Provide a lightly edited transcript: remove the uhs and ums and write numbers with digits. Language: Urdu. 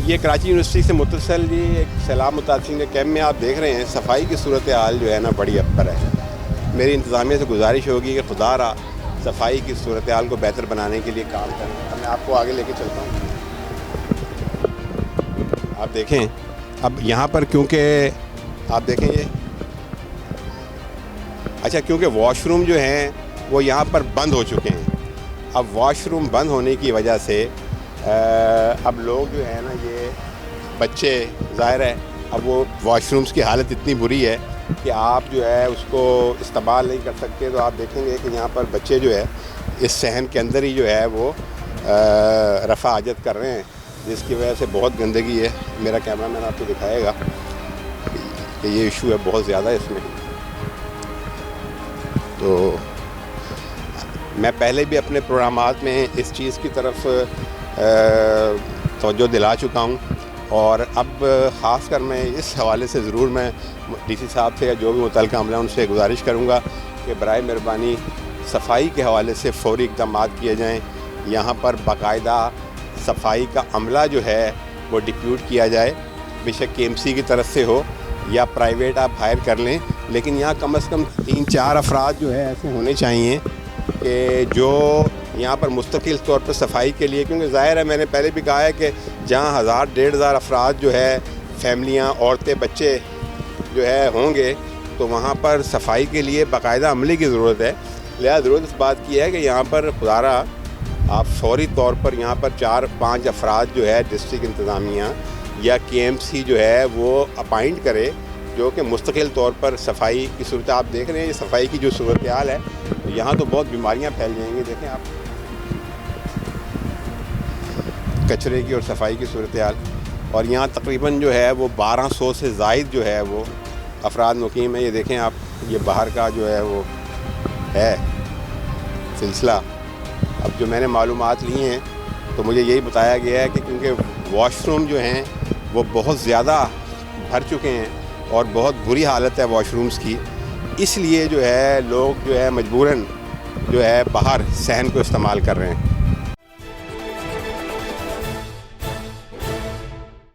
یہ کراچی یونیورسٹی سے متصل جی ایک سیلاب متاثرین کے کیمپ میں آپ دیکھ رہے ہیں صفائی کی صورتحال جو ہے نا بڑی ابتر ہے. میری انتظامیہ سے گزارش ہوگی کہ خدا را صفائی کی صورتحال کو بہتر بنانے کے لیے کام کریں. میں آپ کو آگے لے کے چلتا ہوں. آپ دیکھیں اب یہاں پر کیونکہ آپ دیکھیں یہ اچھا کیونکہ واش روم جو ہیں وہ یہاں پر بند ہو چکے ہیں. اب واش روم بند ہونے کی وجہ سے اب لوگ جو ہے نا یہ بچے ظاہر ہے اب وہ واش رومز کی حالت اتنی بری ہے کہ آپ جو ہے اس کو استعمال نہیں کر سکتے. تو آپ دیکھیں گے کہ یہاں پر بچے جو ہے اس صحن کے اندر ہی جو ہے وہ رفع حاجت کر رہے ہیں جس کی وجہ سے بہت گندگی ہے. میرا کیمرہ مین آپ کو دکھائے گا کہ یہ ایشو ہے بہت زیادہ اس میں. تو میں پہلے بھی اپنے پروگرامات میں اس چیز کی طرف توجہ دلا چکا ہوں اور اب خاص کر میں اس حوالے سے ضرور میں ڈی سی صاحب سے یا جو بھی متعلقہ عملہ ان سے گزارش کروں گا کہ برائے مہربانی صفائی کے حوالے سے فوری اقدامات کیے جائیں. یہاں پر باقاعدہ صفائی کا عملہ جو ہے وہ ڈپیوٹ کیا جائے, بے شک کے ایم سی کی طرف سے ہو یا پرائیویٹ آپ ہائر کر لیں, لیکن یہاں کم از کم 3-4 افراد جو ہے ایسے ہونے چاہیے کہ جو یہاں پر مستقل طور پر صفائی کے لیے, کیونکہ ظاہر ہے میں نے پہلے بھی کہا ہے کہ جہاں 1000-1500 افراد جو ہے فیملیاں عورتیں بچے جو ہے ہوں گے تو وہاں پر صفائی کے لیے باقاعدہ عملے کی ضرورت ہے. لہذا ضرورت اس بات کی ہے کہ یہاں پر خدارہ آپ فوری طور پر یہاں پر 4-5 افراد جو ہے ڈسٹرکٹ انتظامیہ یا کے ایم سی جو ہے وہ اپائنٹ کرے جو کہ مستقل طور پر صفائی کی صورت آپ دیکھ رہے ہیں. یہ صفائی کی جو صورتحال ہے تو یہاں تو بہت بیماریاں پھیل جائیں گی. دیکھیں آپ کچرے کی اور صفائی کی صورتحال, اور یہاں تقریباً جو ہے وہ 1200 سے زائد جو ہے وہ افراد مقیم ہیں. یہ دیکھیں آپ, یہ باہر کا جو ہے وہ ہے سلسلہ. اب جو میں نے معلومات لی ہیں تو مجھے یہی بتایا گیا ہے کہ کیونکہ واش روم جو ہیں وہ بہت زیادہ بھر چکے ہیں اور بہت بری حالت ہے واش رومز کی, اس لیے جو ہے لوگ جو ہے مجبوراً جو ہے باہر صحن کو استعمال کر رہے ہیں.